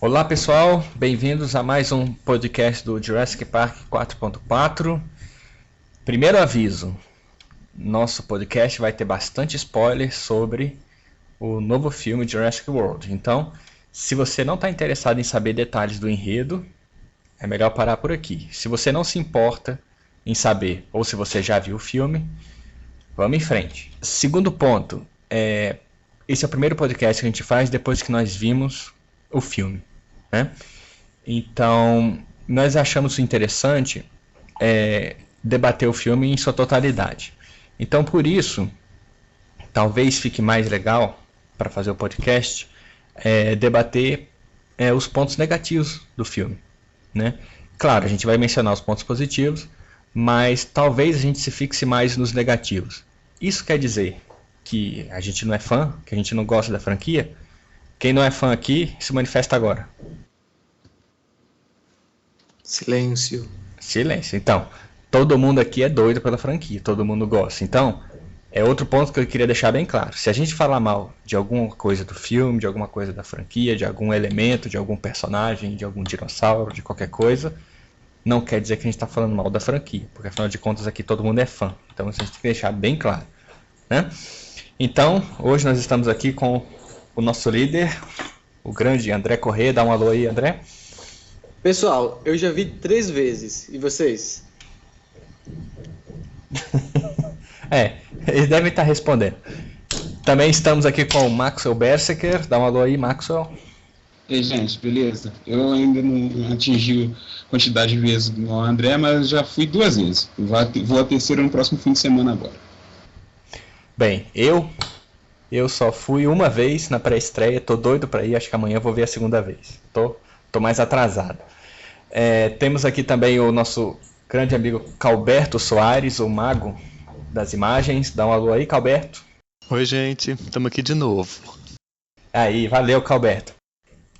Olá pessoal, bem-vindos a mais um podcast do Jurassic Park 4.4. Primeiro aviso, nosso podcast vai ter bastante spoiler sobre o novo filme Jurassic World. Então, se você não está interessado em saber detalhes do enredo, é melhor parar por aqui. Se você não se importa em saber, ou se você já viu o filme, vamos em frente. Segundo ponto, esse é o primeiro podcast que a gente faz depois que nós vimos o filme, né? Então, nós achamos interessante debater o filme em sua totalidade. Então, por isso, talvez fique mais legal para fazer o podcast debater os pontos negativos do filme, né? Claro, a gente vai mencionar os pontos positivos, mas talvez a gente se fixe mais nos negativos. Isso quer dizer que a gente não é fã, que a gente não gosta da franquia? Quem não é fã aqui se manifesta agora. Silêncio. Silêncio. Então, todo mundo aqui é doido pela franquia, todo mundo gosta. Então, é outro ponto que eu queria deixar bem claro. Se a gente falar mal de alguma coisa do filme, de alguma coisa da franquia, de algum elemento, de algum personagem, de algum dinossauro, de qualquer coisa, não quer dizer que a gente está falando mal da franquia, porque afinal de contas aqui todo mundo é fã. Então, isso a gente tem que deixar bem claro, né? Então, hoje nós estamos aqui com o nosso líder, o grande André Corrêa. Dá um alô aí, André. Pessoal, eu já vi 3 vezes. E vocês? Eles devem estar respondendo. Também estamos aqui com o Maxwell Berserker. Dá um alô aí, Maxwell. Ei, gente, beleza? Eu ainda não atingi a quantidade de vezes do André, mas já fui 2 vezes. Vou a terceira no próximo fim de semana agora. Bem, eu só fui uma vez na pré-estreia. Tô doido para ir, acho que amanhã eu vou ver a segunda vez. Tô mais atrasado. Temos aqui também o nosso grande amigo Calberto Soares, o mago das imagens. Dá um alô aí, Calberto. Oi, gente, estamos aqui de novo. Aí, valeu, Calberto.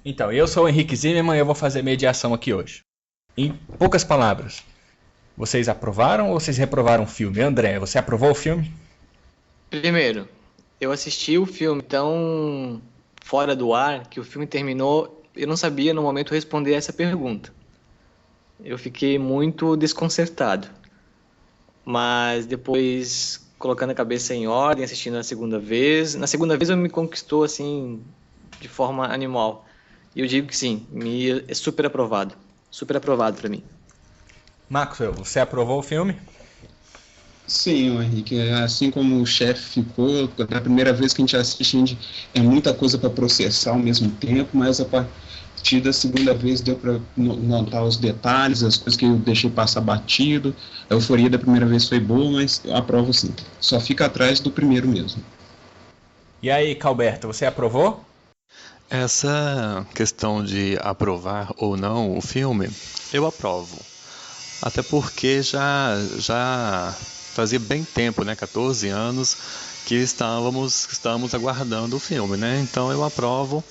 Então, eu sou o Henrique Zimmermann e eu vou fazer mediação aqui hoje. Em poucas palavras, vocês aprovaram ou vocês reprovaram o filme? André, você aprovou o filme? Primeiro, eu assisti o filme tão fora do ar que o filme terminou. Eu não sabia no momento responder essa pergunta. Eu fiquei muito desconcertado. Mas depois, colocando a cabeça em ordem, assistindo a segunda vez. Na segunda vez eu me conquistou assim, de forma animal. E eu digo que sim, é super aprovado. Super aprovado pra mim. Maxwell, você aprovou o filme? Sim, Henrique, assim como o chefe ficou, da primeira vez que a gente assiste, é muita coisa para processar ao mesmo tempo, mas a partir da segunda vez deu para notar os detalhes, as coisas que eu deixei passar batido. A euforia da primeira vez foi boa, mas eu aprovo sim. Só fica atrás do primeiro mesmo. E aí, Calberto, você aprovou? Essa questão de aprovar ou não o filme, eu aprovo. Até porque já fazia bem tempo, né, 14 anos, que estamos aguardando o filme, né? Então eu aprovo,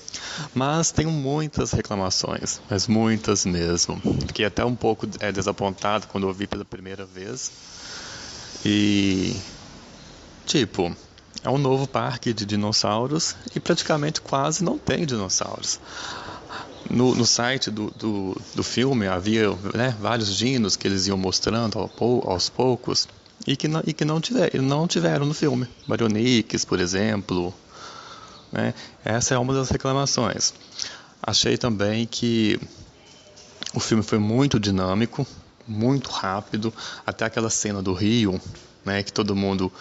mas tenho muitas reclamações, mas muitas mesmo. Fiquei até um pouco desapontado quando eu vi pela primeira vez. E, tipo, é um novo parque de dinossauros e praticamente quase não tem dinossauros. No site do filme havia, né, vários dinos que eles iam mostrando aos poucos e que não tiveram no filme. Baryonyx, por exemplo, né? Essa é uma das reclamações. Achei também que o filme foi muito dinâmico, muito rápido, até aquela cena do rio, né, que todo mundo,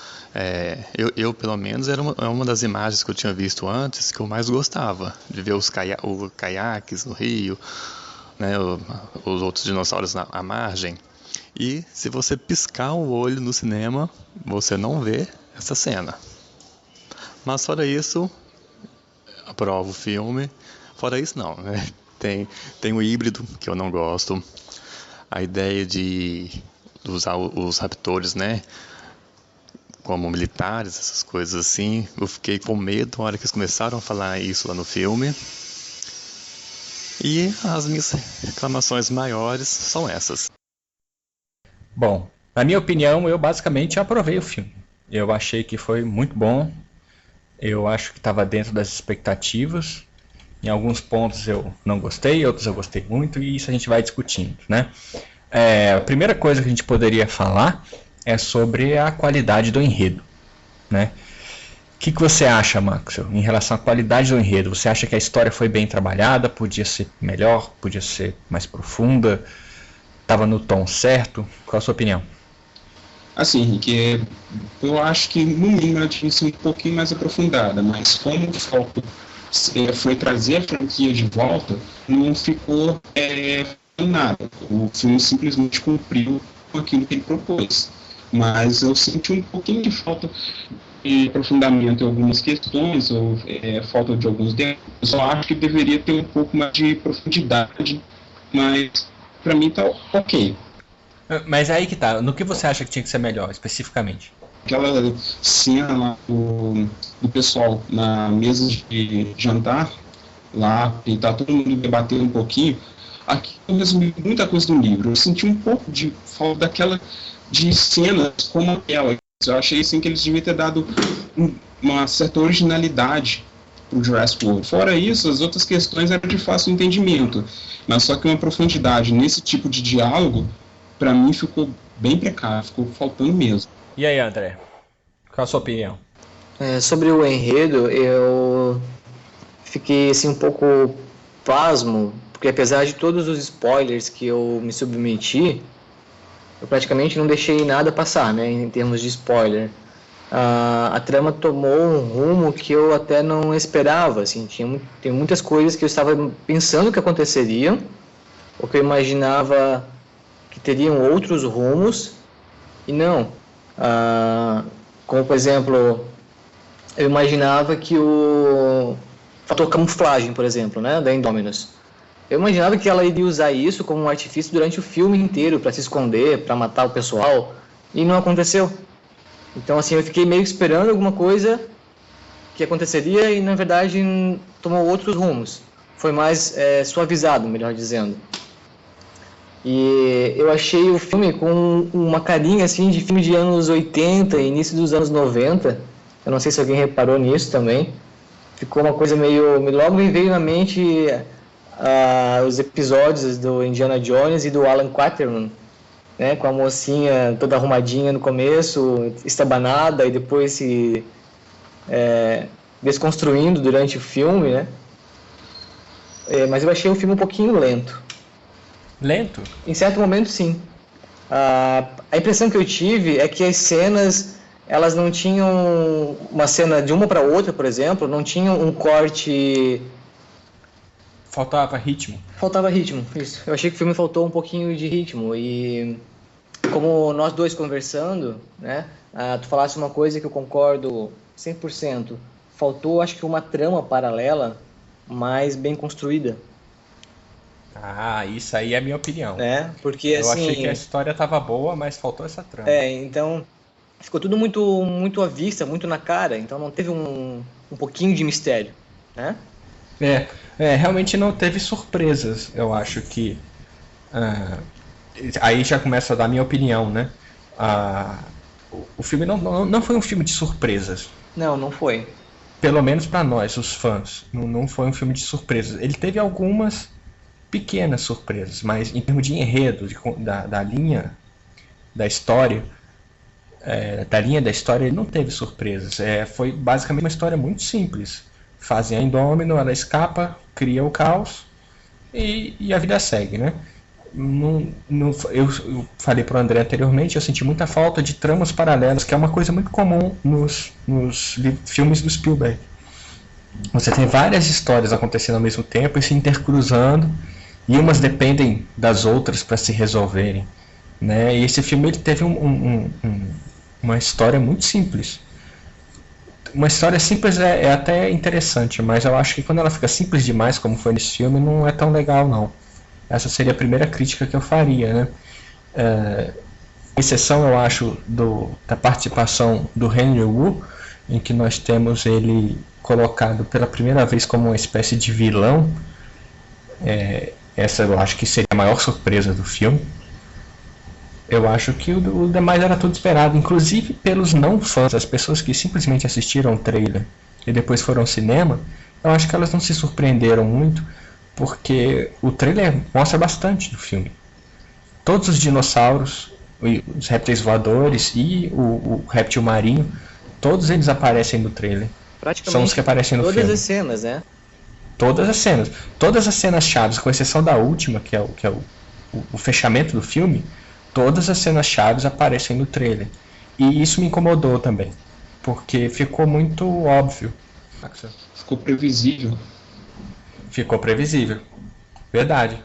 eu pelo menos, era uma das imagens que eu tinha visto antes que eu mais gostava, de ver os caiaques no rio, né, os outros dinossauros à margem. E se você piscar o olho no cinema, você não vê essa cena. Mas fora isso, aprovo o filme. Fora isso não, né? Tem o híbrido, que eu não gosto. A ideia de usar os raptores, né, como militares, essas coisas assim, eu fiquei com medo na hora que eles começaram a falar isso lá no filme. E as minhas reclamações maiores são essas. Bom, na minha opinião, eu basicamente aprovei o filme. Eu achei que foi muito bom. Eu acho que estava dentro das expectativas. Em alguns pontos eu não gostei, outros eu gostei muito, e isso a gente vai discutindo, né? A primeira coisa que a gente poderia falar é sobre a qualidade do enredo, né? O que você acha, Maxwell, em relação à qualidade do enredo? Você acha que a história foi bem trabalhada, podia ser melhor, podia ser mais profunda, estava no tom certo? Qual a sua opinião? Assim, Henrique, eu acho que no mínimo ela tinha que ser um pouquinho mais aprofundada, mas como o foco foi trazer a franquia de volta, não ficou nada. O filme simplesmente cumpriu aquilo que ele propôs. Mas eu senti um pouquinho de falta de aprofundamento em algumas questões, ou falta de alguns detalhes. Eu só acho que deveria ter um pouco mais de profundidade, mas para mim tá ok. Mas aí que tá, no que você acha que tinha que ser melhor, especificamente? Aquela cena lá do pessoal na mesa de jantar, lá, e tá todo mundo debatendo um pouquinho, aqui eu resumi muita coisa do livro. Eu senti um pouco de falta de cenas como aquela. Eu achei assim, que eles deviam ter dado uma certa originalidade pro Jurassic World. Fora isso, as outras questões eram de fácil entendimento, mas só que uma profundidade nesse tipo de diálogo, para mim, ficou bem precário, ficou faltando mesmo. E aí, André? Qual a sua opinião? Sobre o enredo, eu fiquei assim um pouco pasmo, porque apesar de todos os spoilers que eu me submeti, eu praticamente não deixei nada passar, né, em termos de spoiler. A trama tomou um rumo que eu até não esperava, assim, tem muitas coisas que eu estava pensando que aconteceriam, ou que eu imaginava que teriam outros rumos, e não. Como, por exemplo, eu imaginava que o fator camuflagem, por exemplo, né, da Indominus, eu imaginava que ela iria usar isso como um artifício durante o filme inteiro, para se esconder, para matar o pessoal, e não aconteceu. Então, assim, eu fiquei meio esperando alguma coisa que aconteceria e, na verdade, tomou outros rumos. Foi mais suavizado, melhor dizendo. E eu achei o filme com uma carinha assim de filme de anos 80, início dos anos 90. Eu não sei se alguém reparou nisso também. Ficou uma coisa meio... Logo me veio na mente os episódios do Indiana Jones e do Alan Quatermain, né, com a mocinha toda arrumadinha no começo, estabanada, e depois se desconstruindo durante o filme, né? Mas eu achei o filme um pouquinho lento. Lento? Em certo momento, sim. A impressão que eu tive é que as cenas, elas não tinham uma cena de uma para outra, por exemplo, não tinham um corte... Faltava ritmo. Faltava ritmo, isso. Eu achei que o filme faltou um pouquinho de ritmo, e como nós dois conversando, né, tu falasse uma coisa que eu concordo 100%. Faltou, acho que, uma trama paralela mais bem construída. Isso aí é a minha opinião. Porque eu assim, achei que a história estava boa, mas faltou essa trama. Então ficou tudo muito, muito à vista, muito na cara, então não teve um pouquinho de mistério, né? Realmente não teve surpresas, eu acho que... aí já começa a dar a minha opinião, né? O filme não foi um filme de surpresas. Não foi. Pelo menos para nós, os fãs. Não foi um filme de surpresas. Ele teve algumas pequenas surpresas, mas em termos de enredo, da linha da história, ele não teve surpresas. Foi basicamente uma história muito simples. Fazem a Indômino, ela escapa, cria o caos e a vida segue, né? Eu falei para o André anteriormente, eu senti muita falta de tramas paralelas, que é uma coisa muito comum nos filmes do Spielberg. Você tem várias histórias acontecendo ao mesmo tempo e se intercruzando, e umas dependem das outras para se resolverem, né? E esse filme ele teve uma história muito simples. Uma história simples é até interessante, mas eu acho que quando ela fica simples demais, como foi nesse filme, não é tão legal, não. Essa seria a primeira crítica que eu faria, né? Exceção, eu acho, da participação do Henry Wu, em que nós temos ele colocado pela primeira vez como uma espécie de vilão. Essa eu acho que seria a maior surpresa do filme. Eu acho que o demais era tudo esperado, inclusive pelos não fãs, as pessoas que simplesmente assistiram o trailer e depois foram ao cinema, eu acho que elas não se surpreenderam muito, porque o trailer mostra bastante do filme. Todos os dinossauros, os répteis voadores e o réptil marinho, todos eles aparecem no trailer. Praticamente São os que aparecem no todas filme. as cenas, né? Todas as cenas chaves, com exceção da última, que é o fechamento do filme, todas as cenas chaves aparecem no trailer. E isso me incomodou também, porque ficou muito óbvio. Ficou previsível. Ficou previsível, verdade.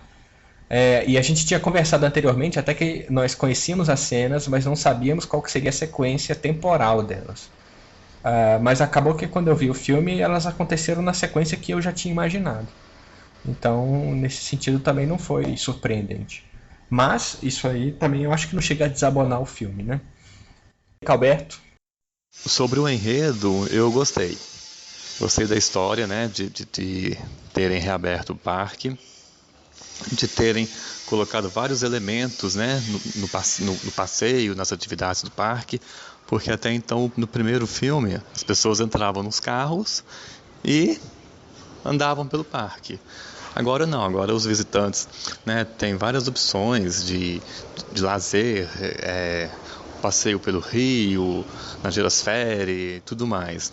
E a gente tinha conversado anteriormente, até que nós conhecíamos as cenas, mas não sabíamos qual que seria a sequência temporal delas. Mas acabou que quando eu vi o filme, elas aconteceram na sequência que eu já tinha imaginado. Então, nesse sentido, também não foi surpreendente. Mas, isso aí também eu acho que não chega a desabonar o filme, né? Calberto? Sobre o enredo, eu gostei. Gostei da história, né, de terem reaberto o parque, de terem colocado vários elementos, né, no passeio, nas atividades do parque, porque até então, no primeiro filme, as pessoas entravam nos carros e andavam pelo parque. Agora não, agora os visitantes, né, têm várias opções de lazer, passeio pelo rio, na Girosfere e tudo mais.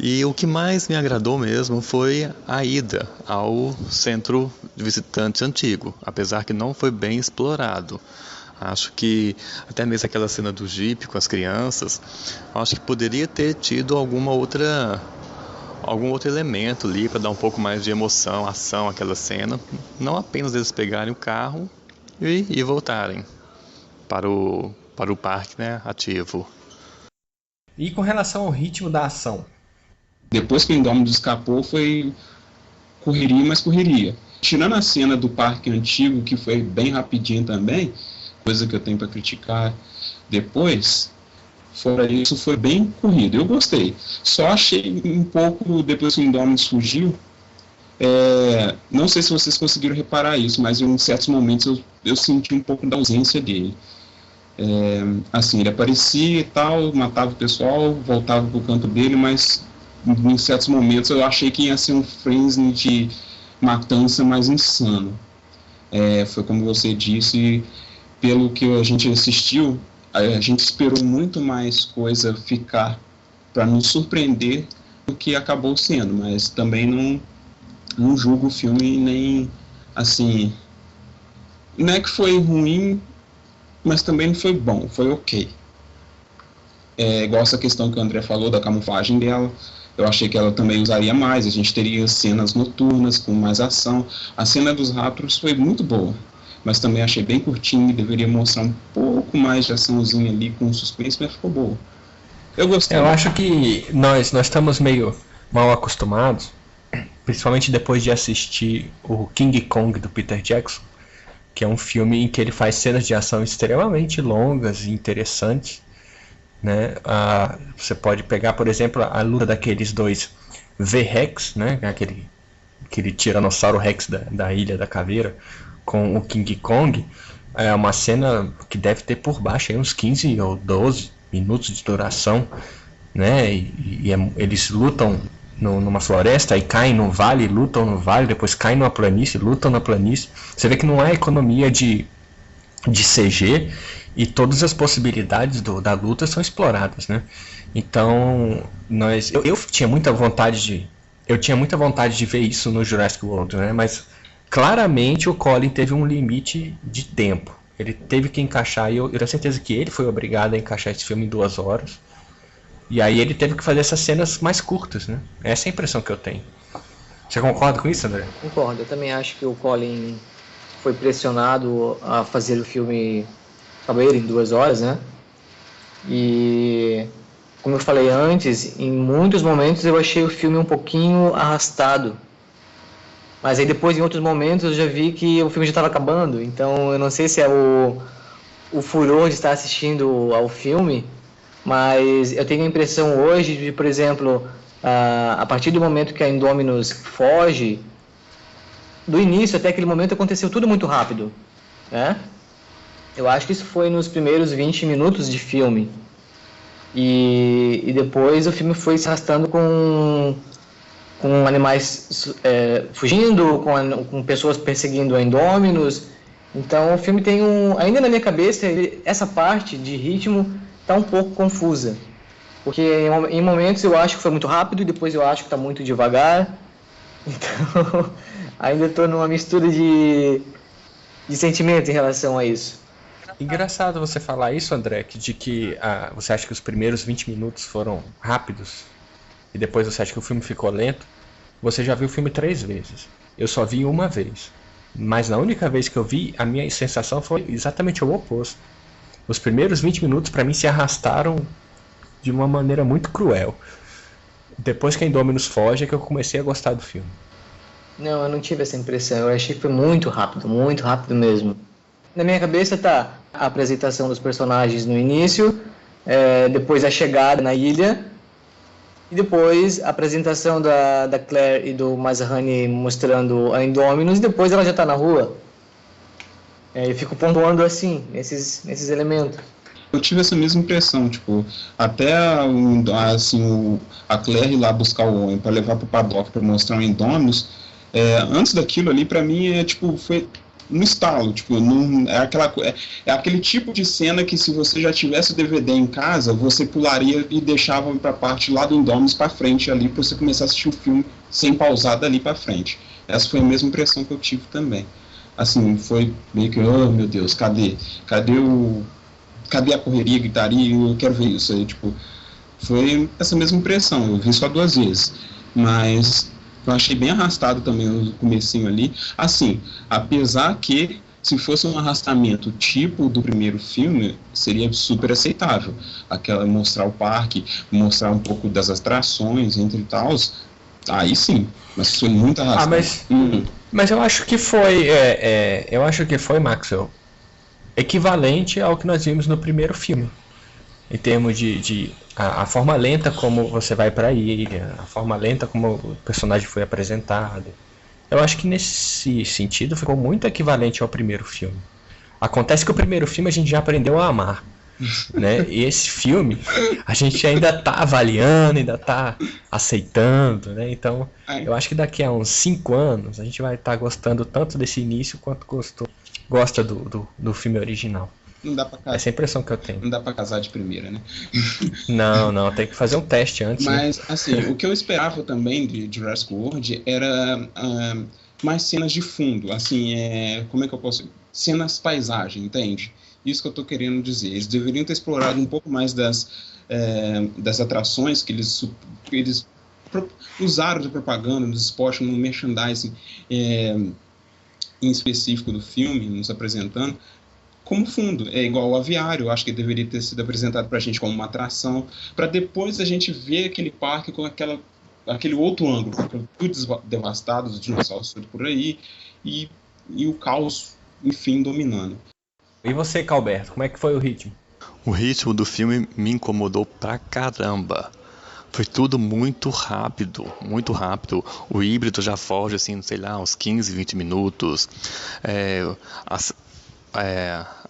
E o que mais me agradou mesmo foi a ida ao centro de visitantes antigo, apesar que não foi bem explorado. Acho que até mesmo aquela cena do Jeep com as crianças, acho que poderia ter tido algum outro elemento ali para dar um pouco mais de emoção, ação àquela cena. Não apenas eles pegarem o carro e voltarem para o parque, né, ativo. E com relação ao ritmo da ação? Depois que o Indômito escapou, foi correria, mas correria. Tirando a cena do parque antigo, que foi bem rapidinho também, coisa que eu tenho para criticar depois, fora isso, foi bem corrido. Eu gostei. Só achei um pouco, depois que o Indômito fugiu, não sei se vocês conseguiram reparar isso, mas em certos momentos eu senti um pouco da ausência dele. Assim, ele aparecia e tal, matava o pessoal, voltava pro canto dele, mas em certos momentos eu achei que ia ser um frenzy de matança mais insano. Foi como você disse, pelo que a gente assistiu, a gente esperou muito mais coisa ficar para nos surpreender do que acabou sendo, mas também não julgo o filme, nem assim, não é que foi ruim, mas também não foi bom, foi ok. Igual essa questão que o André falou da camuflagem dela, eu achei que ela também usaria mais, a gente teria cenas noturnas com mais ação. A cena dos ratos foi muito boa, mas também achei bem curtinho e deveria mostrar um pouco mais de açãozinha ali com suspense, mas ficou boa. Eu gostei. Eu acho que nós estamos meio mal acostumados, principalmente depois de assistir o King Kong do Peter Jackson, que é um filme em que ele faz cenas de ação extremamente longas e interessantes, né? Você pode pegar, por exemplo, a luta daqueles dois V-Rex, né? Aquele tiranossauro Rex da Ilha da Caveira com o King Kong. É uma cena que deve ter por baixo aí uns 15 ou 12 minutos de duração, né? Eles lutam numa floresta e caem no vale, lutam no vale, depois caem numa planície, lutam na planície. Você vê que não há economia de CG e todas as possibilidades da luta são exploradas, né? Então, eu tinha muita vontade de ver isso no Jurassic World, né? Mas claramente o Colin teve um limite de tempo. Ele teve que encaixar, e eu tenho certeza que ele foi obrigado a encaixar esse filme em 2 horas. E aí ele teve que fazer essas cenas mais curtas, né? Essa é a impressão que eu tenho. Você concorda com isso, André? Concordo, eu também acho que o Colin foi pressionado a fazer o filme caber em 2 horas, né? E como eu falei antes, em muitos momentos eu achei o filme um pouquinho arrastado. Mas aí depois, em outros momentos, eu já vi que o filme já estava acabando. Então eu não sei se é o furor de estar assistindo ao filme, mas eu tenho a impressão hoje de, por exemplo, a partir do momento que a Indominus foge, do início até aquele momento aconteceu tudo muito rápido, né? Eu acho que isso foi nos primeiros 20 minutos de filme. E depois o filme foi se arrastando com com animais fugindo, com pessoas perseguindo a Indominus. Então o filme tem ainda na minha cabeça, essa parte de ritmo está um pouco confusa. Porque em momentos eu acho que foi muito rápido e depois eu acho que está muito devagar. Então ainda estou numa mistura de sentimento em relação a isso. Engraçado você falar isso, André, de que você acha que os primeiros 20 minutos foram rápidos e depois você acha que o filme ficou lento. Você já viu o filme 3 vezes. Eu só vi uma vez. Mas na única vez que eu vi, a minha sensação foi exatamente o oposto. Os primeiros 20 minutos para mim se arrastaram de uma maneira muito cruel. Depois que a Indominus foge é que eu comecei a gostar do filme. Não, eu não tive essa impressão. Eu achei que foi muito rápido mesmo. Na minha cabeça tá a apresentação dos personagens no início, depois a chegada na ilha, e depois a apresentação da Claire e do Mazahani mostrando a Indominus, e depois ela já tá na rua. Eu fico pontuando assim, nesses elementos. Eu tive essa mesma impressão, tipo, até assim, a Claire ir lá buscar o homem para levar pro paddock para mostrar o Indominus, antes daquilo ali, para mim, foi no estalo, tipo, não, é aquele tipo de cena que se você já tivesse o DVD em casa, você pularia e deixava pra parte lá do Indominus pra frente ali, pra você começar a assistir o filme sem pausar dali pra frente. Essa foi a mesma impressão que eu tive também. Assim, foi meio que, oh meu Deus, cadê a correria, gritaria, eu quero ver isso aí, tipo, foi essa mesma impressão, eu vi só 2 vezes, mas eu achei bem arrastado também o comecinho ali, assim, apesar que se fosse um arrastamento tipo do primeiro filme, seria super aceitável, mostrar o parque, mostrar um pouco das atrações, entre tals, aí sim, mas foi muito arrastado. Mas eu acho que foi, Maxwell, equivalente ao que nós vimos no primeiro filme, em termos de a forma lenta como você vai para a ilha, a forma lenta como o personagem foi apresentado. Eu acho que nesse sentido ficou muito equivalente ao primeiro filme. Acontece que o primeiro filme a gente já aprendeu a amar, né? E esse filme a gente ainda está avaliando, ainda está aceitando, né? Então eu acho que daqui a uns 5 anos a gente vai estar gostando tanto desse início quanto gosta do filme original. Não dá pra casar. Essa é a impressão que eu tenho. Não dá pra casar de primeira, né? Não, tem que fazer um teste antes. Mas, assim, o que eu esperava também de Jurassic World era mais cenas de fundo, assim, como é que eu posso... Cenas paisagem, entende? Isso que eu tô querendo dizer. Eles deveriam ter explorado um pouco mais das atrações que eles usaram de propaganda, nos spots, no merchandising em específico do filme, nos apresentando, como fundo. É igual o aviário, eu acho que deveria ter sido apresentado pra gente como uma atração, para depois a gente ver aquele parque com aquele outro ângulo, tudo devastado, os dinossauros tudo por aí, e o caos, enfim, dominando. E você, Calberto, como é que foi o ritmo? O ritmo do filme me incomodou pra caramba. Foi tudo muito rápido, muito rápido. O híbrido já foge, assim, sei lá, uns 15, 20 minutos. As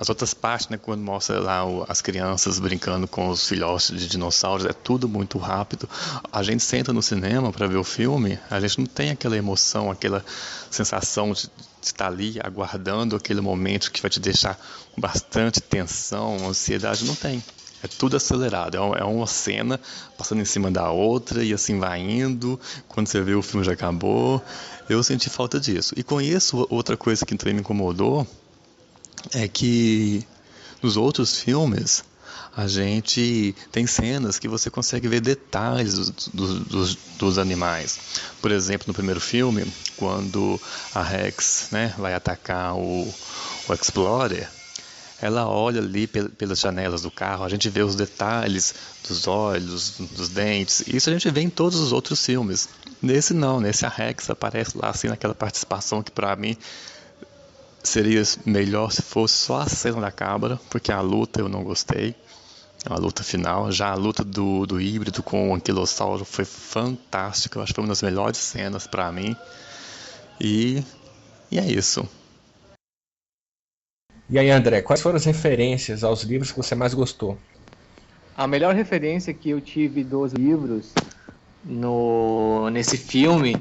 outras partes, né, quando mostra lá as crianças brincando com os filhotes de dinossauros, é tudo muito rápido. A gente senta no cinema para ver o filme, a gente não tem aquela emoção, aquela sensação de estar ali aguardando aquele momento que vai te deixar com bastante tensão, ansiedade, não tem. É tudo acelerado, é uma cena passando em cima da outra e assim vai indo. Quando você vê o filme já acabou. Eu senti falta disso. E com isso, outra coisa que também me incomodou é que nos outros filmes a gente tem cenas que você consegue ver detalhes dos animais. Por exemplo, no primeiro filme, quando a Rex, né, vai atacar o Explorer, ela olha ali pelas janelas do carro, a gente vê os detalhes dos olhos, dos dentes. Isso a gente vê em todos os outros filmes. Nesse não, nesse a Rex aparece lá assim naquela participação que para mim seria melhor se fosse só a cena da cabra, porque a luta eu não gostei, a luta final. Já a luta do híbrido com o anquilossauro foi fantástica, eu acho que foi uma das melhores cenas para mim. E é isso. E aí, André, quais foram as referências aos livros que você mais gostou? A melhor referência que eu tive dos livros nesse filme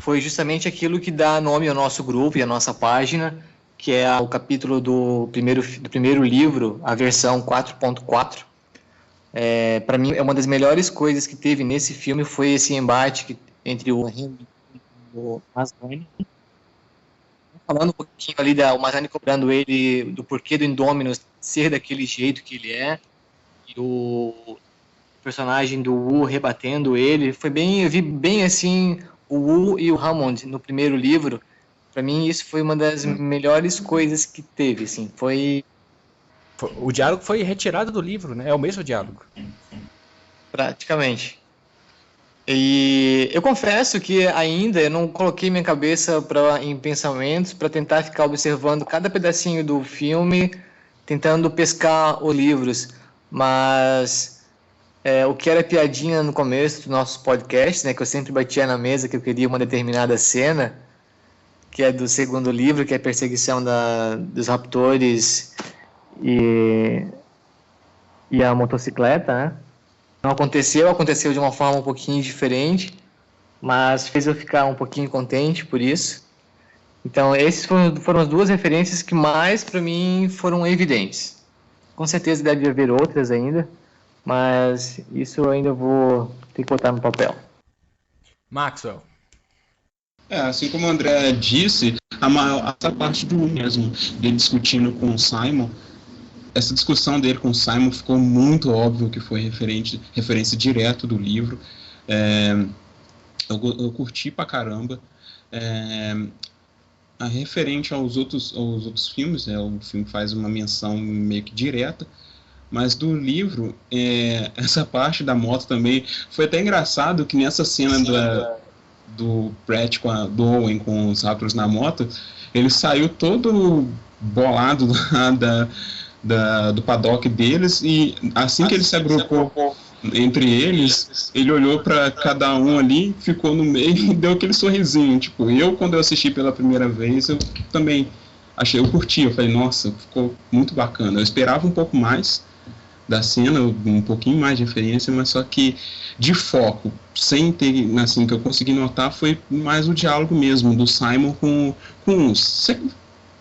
foi justamente aquilo que dá nome ao nosso grupo e à nossa página, que é o capítulo do primeiro livro, a versão 4.4. Para mim, é uma das melhores coisas que teve nesse filme foi esse embate entre o Henry e o Mazani. Falando um pouquinho ali o Mazani cobrando ele do porquê do Indominus ser daquele jeito que ele é, e o personagem do Wu rebatendo ele. Eu vi bem assim o Wu e o Hammond no primeiro livro. Para mim, isso foi uma das melhores coisas que teve, assim. O diálogo foi retirado do livro, né? É o mesmo diálogo. Praticamente. E eu confesso que ainda eu não coloquei minha cabeça em pensamentos para tentar ficar observando cada pedacinho do filme, tentando pescar os livros. Mas o que era piadinha no começo dos nossos podcasts, né, que eu sempre batia na mesa que eu queria uma determinada cena, que é do segundo livro, que é a perseguição dos raptores e a motocicleta, né? Não aconteceu de uma forma um pouquinho diferente, mas fez eu ficar um pouquinho contente por isso. Então, esses foram as duas referências que mais, para mim, foram evidentes. Com certeza deve haver outras ainda, mas isso eu ainda vou ter que botar no papel. Maxwell. Assim como o André disse, essa parte do mesmo, dele discutindo com o Simon, essa discussão dele com o Simon ficou muito óbvio que foi referência direto do livro. Eu curti pra caramba. Referente aos outros filmes, o filme faz uma menção meio que direta, mas do livro, essa parte da moto também foi até engraçado que nessa cena do Pratt do Owen com os Raptors na moto, ele saiu todo bolado do paddock deles, e assim que ele se agrupou entre eles, ele olhou para cada um ali, ficou no meio e deu aquele sorrisinho. Tipo, quando eu assisti pela primeira vez, eu também eu curti, eu falei, nossa, ficou muito bacana. Eu esperava um pouco mais da cena, um pouquinho mais de referência, mas só que de foco, sem ter, assim, que eu consegui notar, foi mais o diálogo mesmo do Simon com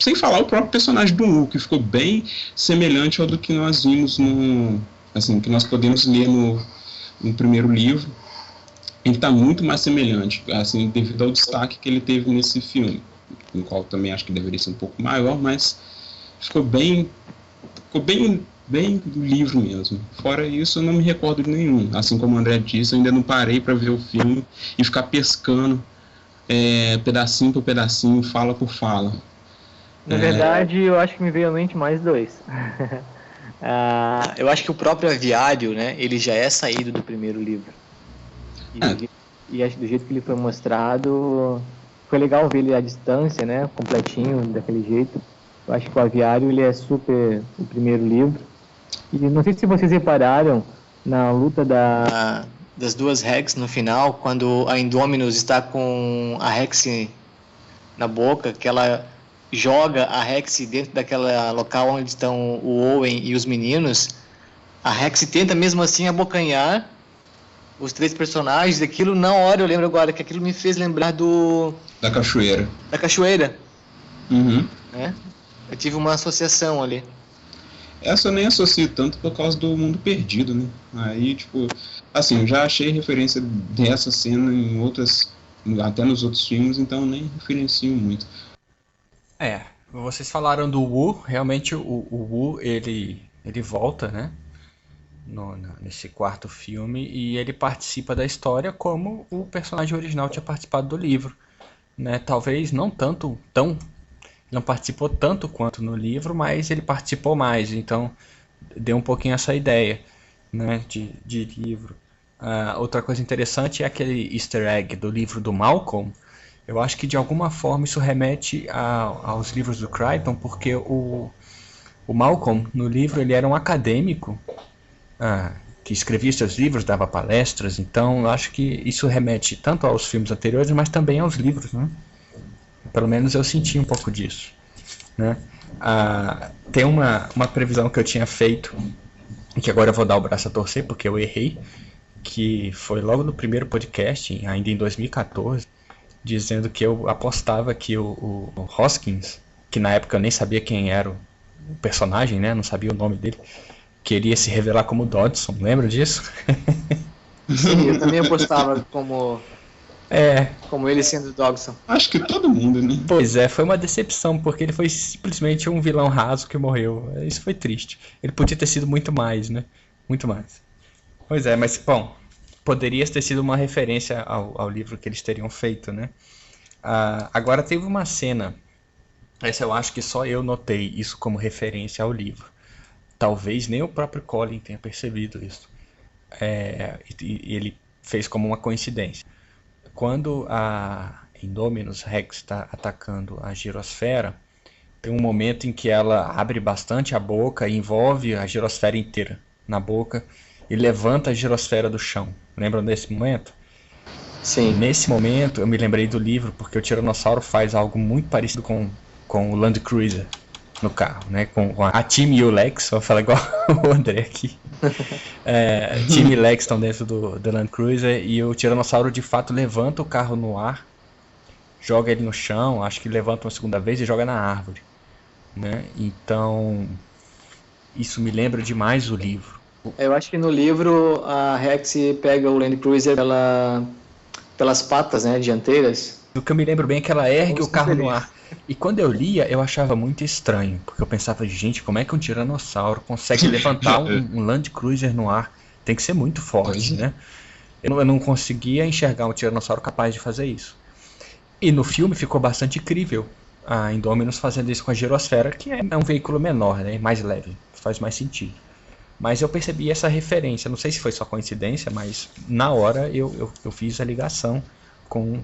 sem falar o próprio personagem do Wu, que ficou bem semelhante ao do que nós vimos que nós podemos ler no primeiro livro. Ele está muito mais semelhante, assim, devido ao destaque que ele teve nesse filme, no qual também acho que deveria ser um pouco maior, mas ficou bem do livro mesmo. Fora isso, eu não me recordo de nenhum. Assim como o André disse, eu ainda não parei para ver o filme e ficar pescando pedacinho por pedacinho, fala por fala. Na verdade, eu acho que me veio à mente mais dois. Eu acho que o próprio aviário, né, ele já é saído do primeiro livro. E acho que do jeito que ele foi mostrado, foi legal ver ele à distância, né, completinho, daquele jeito. Eu acho que o aviário, ele é super o primeiro livro. E não sei se vocês repararam, na luta das duas Rex no final, quando a Indominus está com a Rex na boca, que ela joga a Rex dentro daquela local onde estão o Owen e os meninos, a Rex tenta mesmo assim abocanhar os três personagens. Aquilo, na hora, eu lembro agora que aquilo me fez lembrar da cachoeira. Da cachoeira. Uhum. Eu tive uma associação ali. Essa eu nem associo tanto por causa do Mundo Perdido, né? Aí, tipo, assim, eu já achei referência dessa cena em outras, até nos outros filmes, então nem referencio muito. Vocês falaram do Wu, realmente o Wu, ele volta, né, nesse quarto filme, e ele participa da história como o personagem original tinha participado do livro, né, talvez não não participou tanto quanto no livro, mas ele participou mais, então deu um pouquinho essa ideia, né, de livro. Outra coisa interessante é aquele easter egg do livro do Malcolm. Eu acho que de alguma forma isso remete aos livros do Crichton, porque o Malcolm, no livro, ele era um acadêmico que escrevia seus livros, dava palestras, então eu acho que isso remete tanto aos filmes anteriores, mas também aos livros, né? Pelo menos eu senti um pouco disso, né? Tem uma previsão que eu tinha feito, e que agora eu vou dar o braço a torcer, porque eu errei, que foi logo no primeiro podcast, ainda em 2014, dizendo que eu apostava que o Hoskins, que na época eu nem sabia quem era o personagem, né? Não sabia o nome dele, queria se revelar como Dodson, lembra disso? Sim, eu também apostava como ele sendo Dodson. Acho que todo mundo, né? Pois é, foi uma decepção, porque ele foi simplesmente um vilão raso que morreu. Isso foi triste. Ele podia ter sido muito mais, né? Muito mais. Pois é, mas, bom, poderia ter sido uma referência ao livro que eles teriam feito, né? Agora teve uma cena, essa eu acho que só eu notei isso como referência ao livro. Talvez nem o próprio Colin tenha percebido isso. E ele fez como uma coincidência. Quando a Indominus Rex está atacando a girosfera, tem um momento em que ela abre bastante a boca e envolve a girosfera inteira na boca e levanta a girosfera do chão. Lembram desse momento? Sim. Nesse momento eu me lembrei do livro, porque o Tiranossauro faz algo muito parecido com o Land Cruiser no carro, né? Com a Tim e o Lex, vou falar igual o André aqui. Tim e Lex estão dentro do Land Cruiser e o Tiranossauro de fato levanta o carro no ar, joga ele no chão, acho que levanta uma segunda vez e joga na árvore, né? Então isso me lembra demais o livro. Eu acho que no livro a Rex pega o Land Cruiser pelas patas, né, dianteiras. O que eu me lembro bem é que ela ergue o carro no ar. E quando eu lia, eu achava muito estranho, porque eu pensava, gente, como é que um tiranossauro consegue levantar um Land Cruiser no ar? Tem que ser muito forte, né? Eu não conseguia enxergar um tiranossauro capaz de fazer isso. E no filme ficou bastante incrível a Indominus fazendo isso com a girosfera, que é um veículo menor, né, mais leve, faz mais sentido. Mas eu percebi essa referência, não sei se foi só coincidência, mas na hora eu fiz a ligação com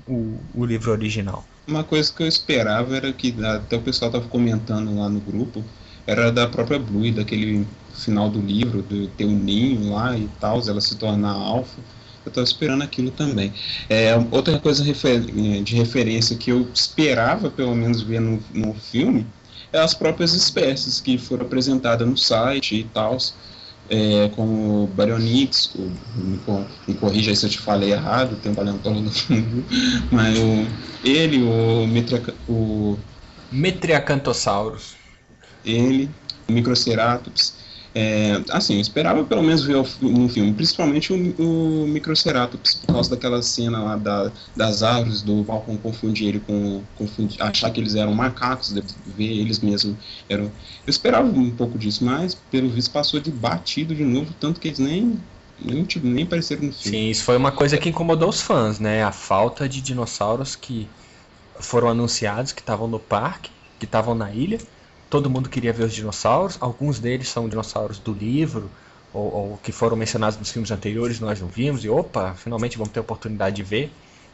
o livro original. Uma coisa que eu esperava era que, até o pessoal estava comentando lá no grupo, era da própria Blue, daquele final do livro, de ter um ninho lá e tal, ela se tornar alfa. Eu estava esperando aquilo também. Outra coisa de referência que eu esperava, pelo menos, ver no filme, é as próprias espécies que foram apresentadas no site e tal, como o Baryonyx, me corrija aí se eu te falei errado, tem um paleontólogo no fundo, mas o Metriacanthosaurus, o Microceratops. Assim, eu esperava pelo menos ver no filme, principalmente o Microceratops, por causa daquela cena lá das árvores, do Falcon confundir ele achar que eles eram macacos, ver eles mesmos eram. Eu esperava um pouco disso, mas pelo visto passou de batido de novo, tanto que eles nem apareceram no filme. Sim, isso foi uma coisa que incomodou os fãs, né? A falta de dinossauros que foram anunciados, que estavam no parque, que estavam na ilha. Todo mundo queria ver os dinossauros, alguns deles são dinossauros do livro, ou que foram mencionados nos filmes anteriores, nós não vimos, e opa, finalmente vamos ter a oportunidade de ver,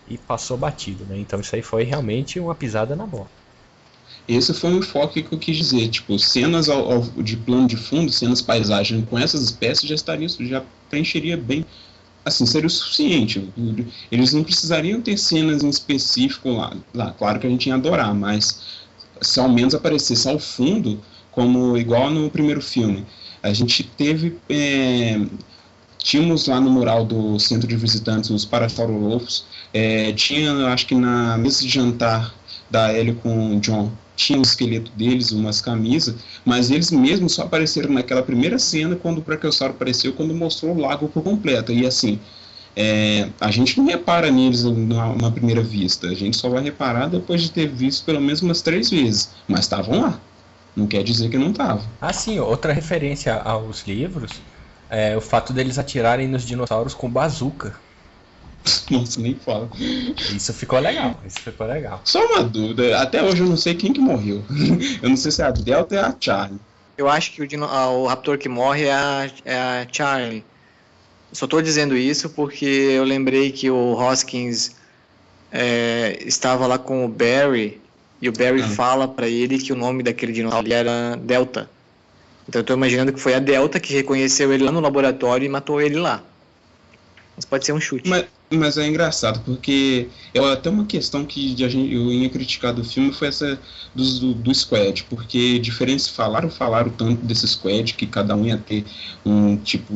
e passou batido, né? Então isso aí foi realmente uma pisada na bola. Esse foi um enfoque que eu quis dizer, tipo, cenas de plano de fundo, cenas paisagem com essas espécies já preencheria bem, assim, seria o suficiente. Eles não precisariam ter cenas em específico lá. Claro que a gente ia adorar, mas se ao menos aparecesse ao fundo, como igual no primeiro filme. A gente tínhamos lá no mural do centro de visitantes os Parasaurolophus, tinha, acho que na mesa de jantar da Ellie com o John, tinha o esqueleto deles, umas camisas, mas eles mesmos só apareceram naquela primeira cena quando o Brachiosauro apareceu, quando mostrou o lago por completo. E assim, a gente não repara neles numa primeira vista, a gente só vai reparar depois de ter visto pelo menos umas 3 vezes, mas estavam lá, não quer dizer que não estavam. Ah sim, outra referência aos livros é o fato deles atirarem nos dinossauros com bazuca. Nossa, nem fala. Isso ficou legal. Só uma dúvida, até hoje eu não sei quem que morreu. Eu não sei se é a Delta ou é a Charlie. Eu acho que o raptor que morre é a Charlie. Só estou dizendo isso porque eu lembrei que o Hoskins estava lá com o Barry e o Barry fala para ele que o nome daquele dinossauro era Delta. Então eu estou imaginando que foi a Delta que reconheceu ele lá no laboratório e matou ele lá. Mas pode ser um chute. Mas é engraçado, porque até uma questão que eu ia criticar do filme foi essa do squad, porque diferentes falaram tanto desse squad, que cada um ia ter um tipo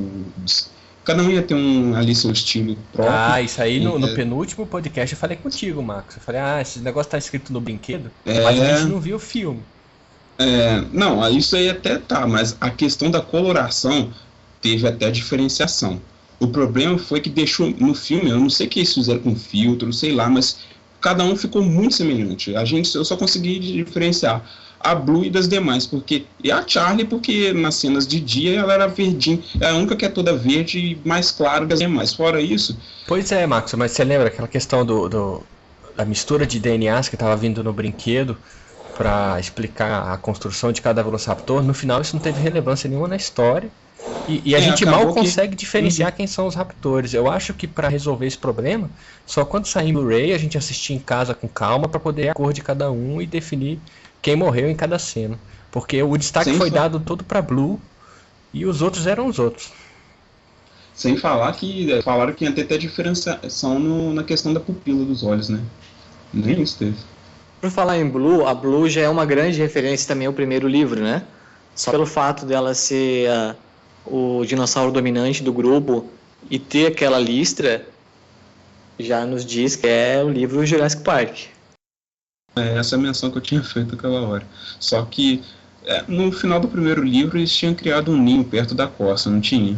cada um ia ter ali seu estilo próprio. Ah, isso aí no penúltimo podcast eu falei contigo, Marcos. Eu falei, esse negócio tá escrito no brinquedo, mas a gente não viu o filme. Não, isso aí até tá, mas a questão da coloração teve até diferenciação. O problema foi que deixou no filme, eu não sei o que eles fizeram com filtro, sei lá, mas cada um ficou muito semelhante. Eu só consegui diferenciar a Blue e das demais, e a Charlie, porque nas cenas de dia ela era verdinha, é a única que é toda verde e mais clara das demais. Fora isso... Pois é, Marcos, mas você lembra aquela questão da mistura de DNAs que estava vindo no brinquedo para explicar a construção de cada Velociraptor? No final isso não teve relevância nenhuma na história. E a gente mal consegue diferenciar quem são os raptores. Eu acho que para resolver esse problema, só quando sair em Blu-ray a gente assistir em casa com calma para poder ver a cor de cada um e definir quem morreu em cada cena. Porque o destaque foi dado todo para Blue e os outros eram os outros. Sem falar que falaram que ia ter até diferenciação na questão da pupila dos olhos, né? Nem isso teve. Por falar em Blue, a Blue já é uma grande referência também ao primeiro livro, né? Só pelo fato dela ser o dinossauro dominante do grupo e ter aquela listra, já nos diz que é o livro Jurassic Park. Essa é a menção que eu tinha feito aquela hora. Só que no final do primeiro livro eles tinham criado um ninho perto da costa, não tinha?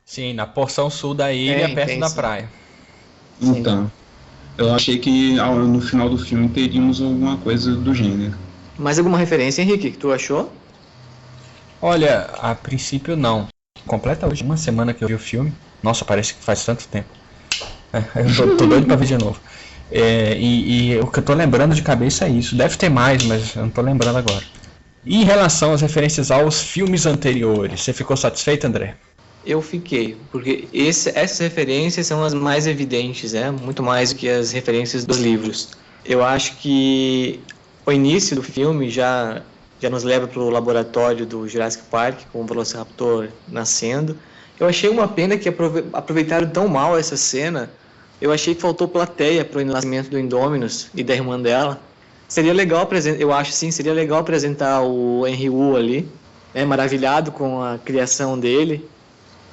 Sim, na porção sul da ilha, perto da praia. Então, eu achei que no final do filme teríamos alguma coisa do gênero. Mais alguma referência, Henrique, que tu achou? Olha, a princípio não. Completa hoje uma semana que eu vi o filme. Nossa, parece que faz tanto tempo. Eu tô doido pra ver de novo. E o que eu tô lembrando de cabeça é isso. Deve ter mais, mas eu não tô lembrando agora. E em relação às referências aos filmes anteriores, você ficou satisfeito, André? Eu fiquei, porque essas referências são as mais evidentes, muito mais do que as referências dos livros. Eu acho que o início do filme já nos leva para o laboratório do Jurassic Park, com o Velociraptor nascendo. Eu achei uma pena que aproveitaram tão mal essa cena. Eu achei que faltou plateia para o nascimento do Indominus e da irmã dela. Seria legal apresentar o Henry Wu ali, maravilhado com a criação dele,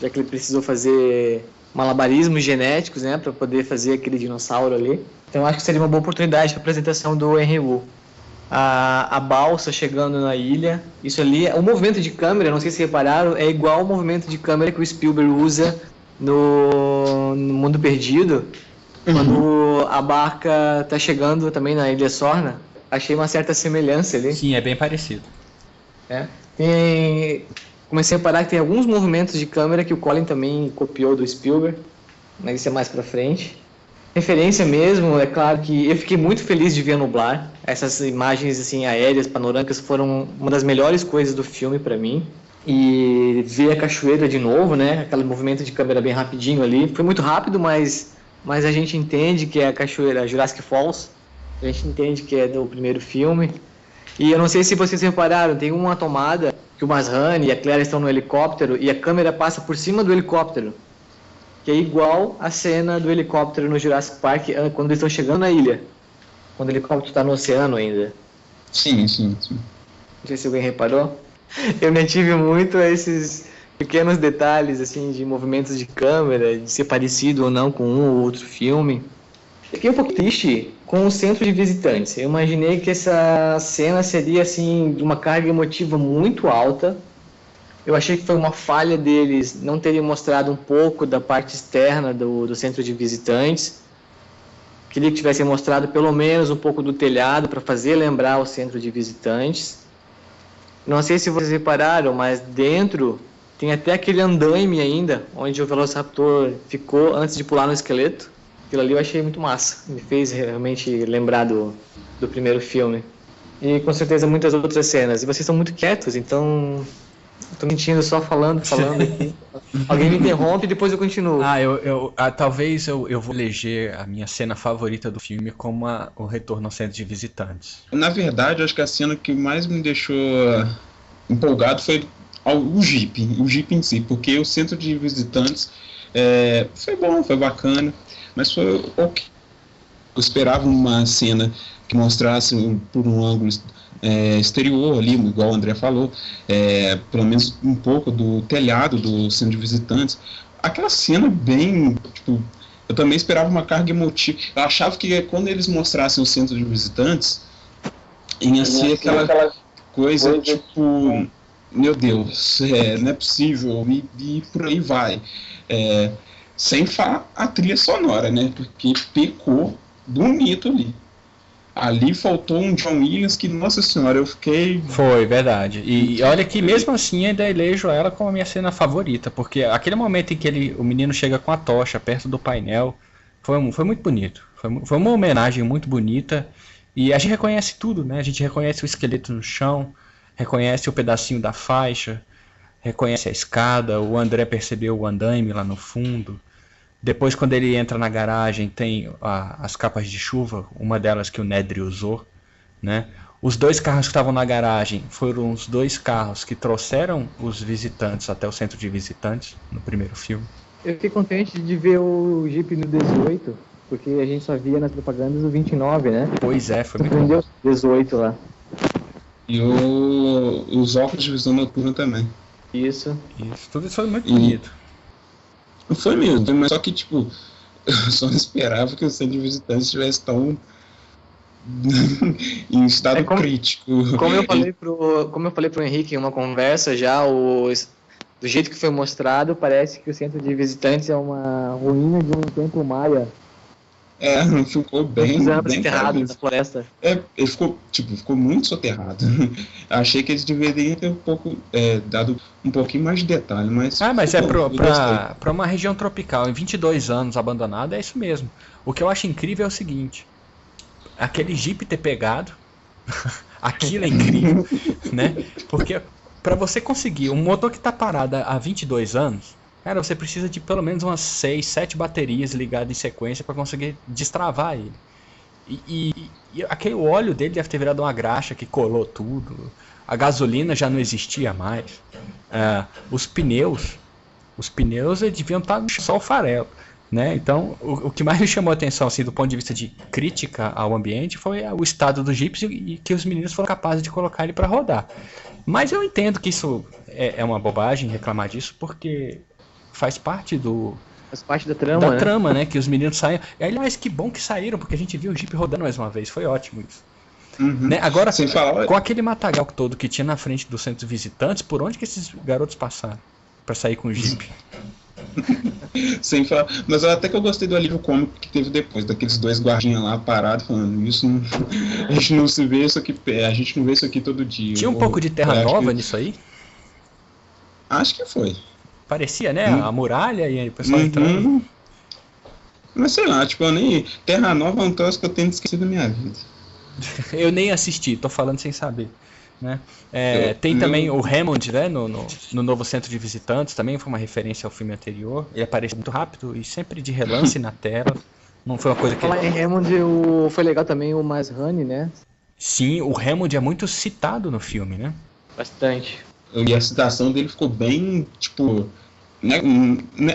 já que ele precisou fazer malabarismos genéticos, para poder fazer aquele dinossauro ali. Então eu acho que seria uma boa oportunidade para a apresentação do Henry Wu. A balsa chegando na ilha, isso ali, o movimento de câmera, não sei se repararam, é igual ao movimento de câmera que o Spielberg usa no Mundo Perdido, quando a barca está chegando também na Ilha Sorna. Achei uma certa semelhança ali. Sim, é bem parecido. Comecei a reparar que tem alguns movimentos de câmera que o Colin também copiou do Spielberg, mas isso é mais pra frente. Referência mesmo, é claro que eu fiquei muito feliz de ver nublar. Essas imagens assim, aéreas, panorâmicas, foram uma das melhores coisas do filme pra mim. E ver a cachoeira de novo, aquele movimento de câmera bem rapidinho ali. Foi muito rápido, mas a gente entende que é a cachoeira Jurassic Falls. A gente entende que é do primeiro filme. E eu não sei se vocês repararam, tem uma tomada que o Masrani e a Claire estão no helicóptero e a câmera passa por cima do helicóptero, que é igual a cena do helicóptero no Jurassic Park quando eles estão chegando na ilha, quando o helicóptero está no oceano ainda. Sim. Não sei se alguém reparou. Eu me ative muito a esses pequenos detalhes assim, de movimentos de câmera, de ser parecido ou não com um ou outro filme. Fiquei um pouco triste com o centro de visitantes. Eu imaginei que essa cena seria assim, de uma carga emotiva muito alta. Eu achei que foi uma falha deles não terem mostrado um pouco da parte externa do centro de visitantes. Queria que tivessem mostrado pelo menos um pouco do telhado para fazer lembrar o centro de visitantes. Não sei se vocês repararam, mas dentro tem até aquele andaime ainda, onde o Velociraptor ficou antes de pular no esqueleto. Aquilo ali eu achei muito massa, me fez realmente lembrar do primeiro filme. E com certeza muitas outras cenas. E vocês estão muito quietos, então estou mentindo só falando aqui. Alguém me interrompe e depois eu continuo. Talvez eu vou eleger a minha cena favorita do filme como o retorno ao centro de visitantes. Na verdade, acho que a cena que mais me deixou empolgado foi o Jeep em si, porque o centro de visitantes foi bom, foi bacana. Mas foi ok. Eu esperava uma cena que mostrasse por um ângulo exterior ali, igual o André falou, pelo menos um pouco do telhado do centro de visitantes. aquela cena bem, tipo, eu também esperava uma carga emotiva. Eu achava que quando eles mostrassem o centro de visitantes, ia ser aquela coisa, tipo, meu Deus, não é possível, e por aí vai. Sem falar a trilha sonora, né? Porque pecou bonito ali. Ali faltou um John Williams que, nossa senhora, eu fiquei... Foi, verdade. E olha que mesmo assim ainda elejo ela como a minha cena favorita, porque aquele momento em que o menino chega com a tocha perto do painel, foi muito bonito. Foi uma homenagem muito bonita. E a gente reconhece tudo, né? A gente reconhece o esqueleto no chão, reconhece o pedacinho da faixa, reconhece a escada, o André percebeu o andaime lá no fundo. Depois, quando ele entra na garagem, tem as capas de chuva, uma delas que o Nedry usou, né? Os 2 carros que estavam na garagem foram os 2 carros que trouxeram os visitantes até o centro de visitantes no primeiro filme. Eu fiquei contente de ver o Jeep no 18, porque a gente só via nas propagandas o 29, né? Pois é, foi muito bom. 18 lá. E os óculos de visão noturna também. Isso, tudo isso foi muito bonito. Foi mesmo, mas só que, tipo, eu só não esperava que o centro de visitantes estivesse tão em estado crítico. Como eu falei pro Henrique em uma conversa já, do jeito que foi mostrado, parece que o centro de visitantes é uma ruína de um templo maia. Ficou bem enterrado na floresta. Ele ficou muito soterrado. Achei que eles deveriam ter dado um pouquinho mais de detalhe, mas... mas pra uma região tropical, em 22 anos abandonada, é isso mesmo. O que eu acho incrível é o seguinte, aquele Jeep ter pegado, aquilo é incrível, né? Porque pra você conseguir um motor que tá parado há 22 anos, cara, você precisa de pelo menos umas 6, 7 baterias ligadas em sequência para conseguir destravar ele. E aquele óleo dele deve ter virado uma graxa que colou tudo. A gasolina já não existia mais. Os pneus deviam estar só o farelo, né? Então, o que mais me chamou a atenção, assim, do ponto de vista de crítica ao ambiente, foi o estado do Jeep e que os meninos foram capazes de colocar ele para rodar. Mas eu entendo que isso é uma bobagem reclamar disso, porque faz parte da trama, né? Que os meninos saiam. E, aliás, que bom que saíram, porque a gente viu o Jeep rodando mais uma vez. Foi ótimo isso. Né? Agora, com aquele matagal todo que tinha na frente do centro de visitantes, por onde que esses garotos passaram pra sair com o Jeep? Sem falar. Mas até que eu gostei do alívio cômico que teve depois, daqueles 2 guardinhas lá parados, falando, a gente não vê isso aqui todo dia. Tinha um pouco de Terra Nova nisso aí? Acho que foi. Parecia, né? A muralha e aí o pessoal entrando. Mas sei lá, tipo, Terra Nova é um troço que eu tenho esquecido da minha vida. Eu nem assisti, tô falando sem saber. Né? Tem também o Hammond, né? No novo centro de visitantes, também foi uma referência ao filme anterior. Ele aparece muito rápido e sempre de relance na tela. Não foi uma coisa que... Falar em Hammond, foi legal também o Masrani, né? Sim, o Hammond é muito citado no filme, né? Bastante. E a citação dele ficou bem, tipo...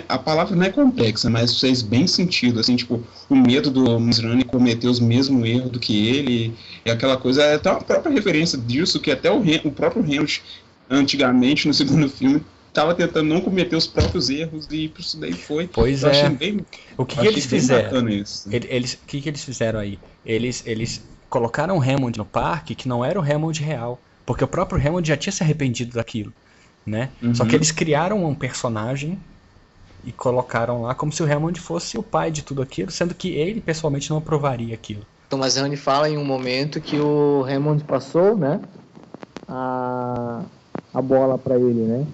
a palavra não é complexa, mas fez bem sentido, assim, tipo, o medo do Masrani cometer os mesmos erros do que ele, e aquela coisa, é até uma própria referência disso, que até o próprio Hammond, antigamente, no segundo filme, estava tentando não cometer os próprios erros, e isso daí foi. Pois o que eles fizeram? O que eles fizeram aí? Eles colocaram o Hammond no parque, que não era o Hammond real, porque o próprio Hammond já tinha se arrependido daquilo. Né? Só que eles criaram um personagem e colocaram lá como se o Hammond fosse o pai de tudo aquilo, sendo que ele pessoalmente não aprovaria aquilo. Thomas Haney fala em um momento que o Hammond passou, né, a bola para ele, né?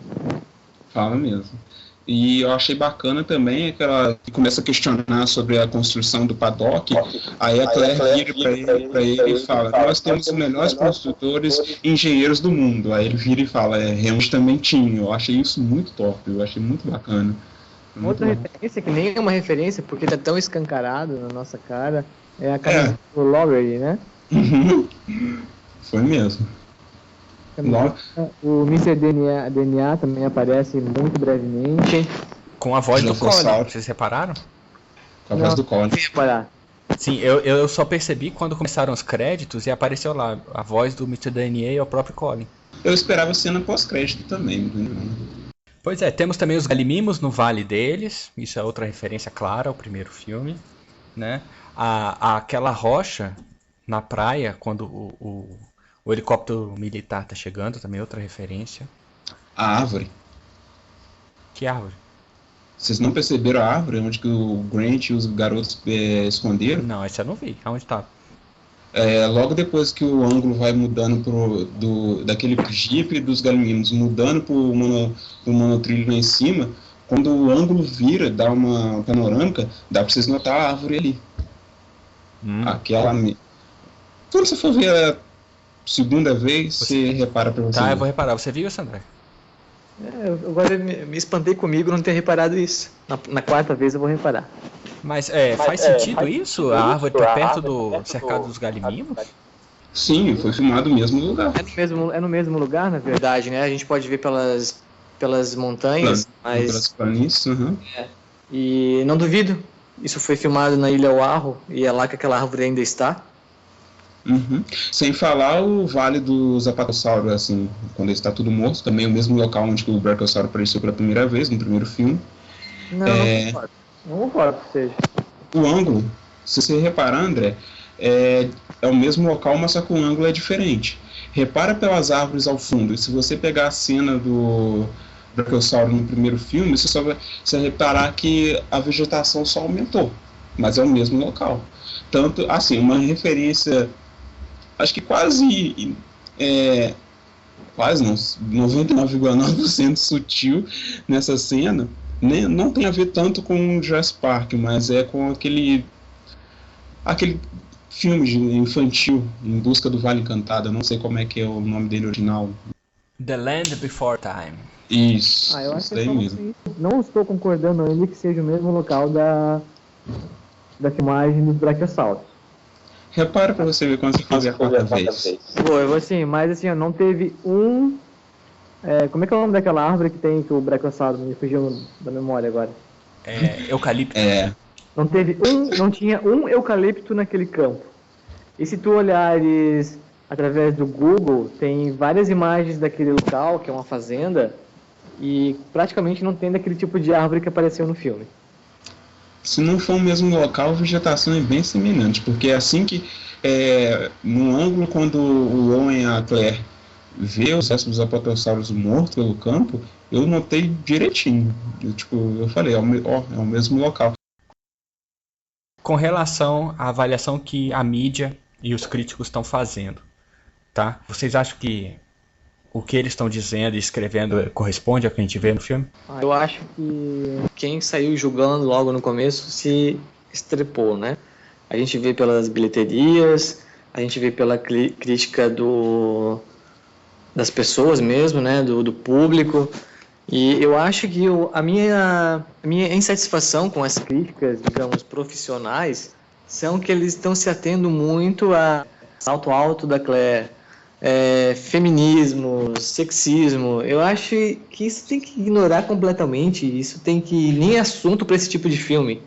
Fala mesmo. E eu achei bacana também aquela que começa a questionar sobre a construção do paddock. Aí a Claire vira para ele e fala: nós temos os melhores construtores e engenheiros do mundo. Aí ele vira e fala: Hammond também tinha. Eu achei isso muito top, eu achei muito bacana. Outra referência, que nem é uma referência, porque tá tão escancarado na nossa cara, é a camisa do Lowry, né? Foi mesmo. O Mr. DNA também aparece muito brevemente. Com a voz do Colin, vocês repararam? Com a voz do Colin. Sim, eu só percebi quando começaram os créditos e apareceu lá a voz do Mr. DNA e o próprio Colin. Eu esperava cena pós-crédito também. Pois é, temos também os Galimimos no Vale deles, isso é outra referência clara ao primeiro filme, né? Aquela rocha na praia, quando o helicóptero militar tá chegando, também é outra referência. A árvore. Que árvore? Vocês não perceberam a árvore onde que o Grant e os garotos esconderam? Não, essa eu não vi. Aonde tá? Logo depois que o ângulo vai mudando daquele Jeep dos Galimimos, mudando pro monotrilho lá em cima, quando o ângulo vira, dá uma panorâmica, dá pra vocês notar a árvore ali. Aquela... Quando você for ver a segunda vez, você repara pra você. Tá, eu vou reparar. Você viu isso, André? Agora me espantei comigo não ter reparado isso. Na quarta vez eu vou reparar. Mas faz sentido isso? A árvore tá perto do cercado dos Galimimos? Sim, foi filmado no mesmo lugar. É no mesmo lugar, na verdade, né? A gente pode ver pelas montanhas, Pelas planícies, E não duvido, isso foi filmado na Ilha Oahu e é lá que aquela árvore ainda está. Sem falar o Vale dos Apatossauros, assim, quando está tudo morto, também é o mesmo local onde o Brachiosauro apareceu pela primeira vez, no primeiro filme. Não concordo que seja. O ângulo, se você reparar, André, é o mesmo local, mas só que o ângulo é diferente. Repara pelas árvores ao fundo, e se você pegar a cena do Brachiosauro no primeiro filme, você vai reparar que a vegetação só aumentou, mas é o mesmo local. Tanto, assim, uma referência, acho que quase não, 99,9% sutil nessa cena, não tem a ver tanto com o Jurassic Park, mas é com aquele filme infantil, Em Busca do Vale Encantado. Eu não sei como é que é o nome dele original. The Land Before Time. Isso, Eu acho isso que daí mesmo. Não estou concordando ainda que seja o mesmo local da filmagem dos Brachiosauros. Repara pra você ver quando você fazer a quarta vez. Mas assim, não teve como é que é o nome daquela árvore que tem que o Brachiosauro me fugiu da memória agora? Eucalipto. Não tinha um eucalipto naquele campo. E se tu olhares através do Google, tem várias imagens daquele local, que é uma fazenda, e praticamente não tem daquele tipo de árvore que apareceu no filme. Se não for o mesmo local, a vegetação é bem semelhante, porque é assim que, no ângulo, quando o Owen e a Claire vê os restos dos apatossauros mortos pelo campo, eu notei direitinho. Eu falei, é o mesmo local. Com relação à avaliação que a mídia e os críticos estão fazendo, tá? Vocês acham que o que eles estão dizendo e escrevendo corresponde ao que a gente vê no filme? Eu acho que quem saiu julgando logo no começo se estrepou, né? A gente vê pelas bilheterias, a gente vê pela crítica das pessoas mesmo, né? Do público. E eu acho que a minha insatisfação com as críticas, digamos, profissionais, são que eles estão se atendo muito a salto alto da Claire, feminismo, sexismo. Eu acho que isso tem que ignorar completamente. Isso tem que nem assunto para esse tipo de filme.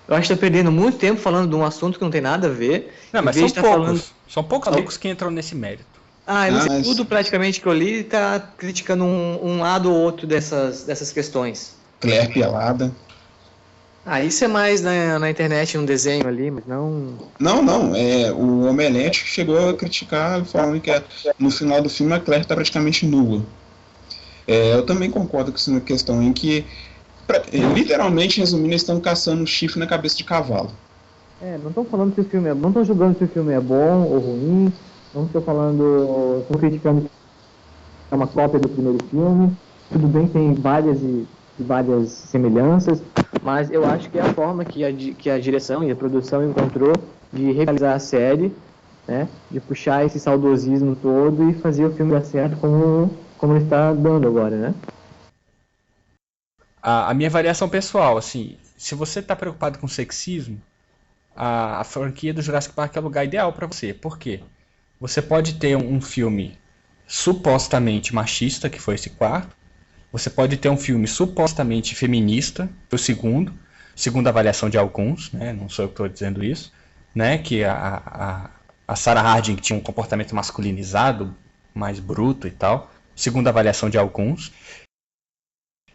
Eu acho que está perdendo muito tempo falando de um assunto que não tem nada a ver. Não, mas são poucos loucos que entram nesse mérito. Tudo praticamente que eu li está criticando um lado ou outro dessas questões. Claire pelada. Isso é mais na internet, um desenho ali, mas não... Não, o Omelete chegou a criticar, falando que no final do filme a Claire está praticamente nua. Eu também concordo com essa questão em que, literalmente, resumindo, eles estão caçando um chifre na cabeça de cavalo. Não estão falando se o filme não estão julgando se o filme é bom ou ruim, não estão criticando que é uma cópia do primeiro filme. Tudo bem, tem várias semelhanças, mas eu acho que é a forma que a direção e a produção encontrou de realizar a série, né, de puxar esse saudosismo todo e fazer o filme dar certo como ele está dando agora, né? A minha variação pessoal, assim, se você está preocupado com sexismo, a franquia do Jurassic Park é o lugar ideal para você. Por quê? Você pode ter um filme supostamente machista, que foi esse quarto. Você pode ter um filme supostamente feminista, o segundo a avaliação de alguns, né? Não sou eu que estou dizendo isso, né? Que a Sarah Harding tinha um comportamento masculinizado, mais bruto e tal, segundo a avaliação de alguns.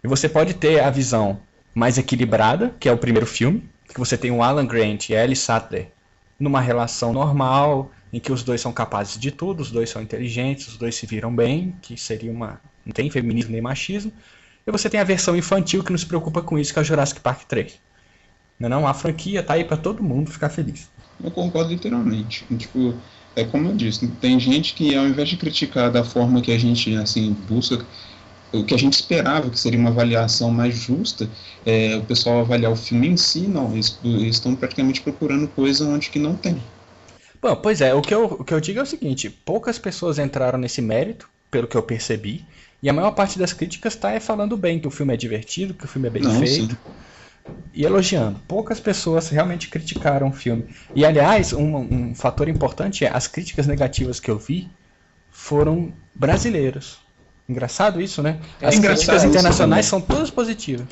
E você pode ter a visão mais equilibrada, que é o primeiro filme, que você tem o Alan Grant e a Ellie Sattler numa relação normal, em que os dois são capazes de tudo, os dois são inteligentes, os dois se viram bem, que seria uma... não tem feminismo nem machismo. E você tem a versão infantil que não se preocupa com isso, que é o Jurassic Park 3. Não, a franquia tá aí pra todo mundo ficar feliz. Eu concordo literalmente. Tipo, é como eu disse, tem gente que ao invés de criticar da forma que a gente assim busca, o que a gente esperava que seria uma avaliação mais justa, o pessoal avaliar o filme em si, não, eles estão praticamente procurando coisa onde que não tem. Bom, pois é, o que eu digo é o seguinte, poucas pessoas entraram nesse mérito, pelo que eu percebi, e a maior parte das críticas está falando bem, que o filme é divertido, que o filme é bem feito, e elogiando. Poucas pessoas realmente criticaram o filme. E, aliás, um fator importante é, as críticas negativas que eu vi foram brasileiros. Engraçado isso, né? As críticas internacionais são todas positivas.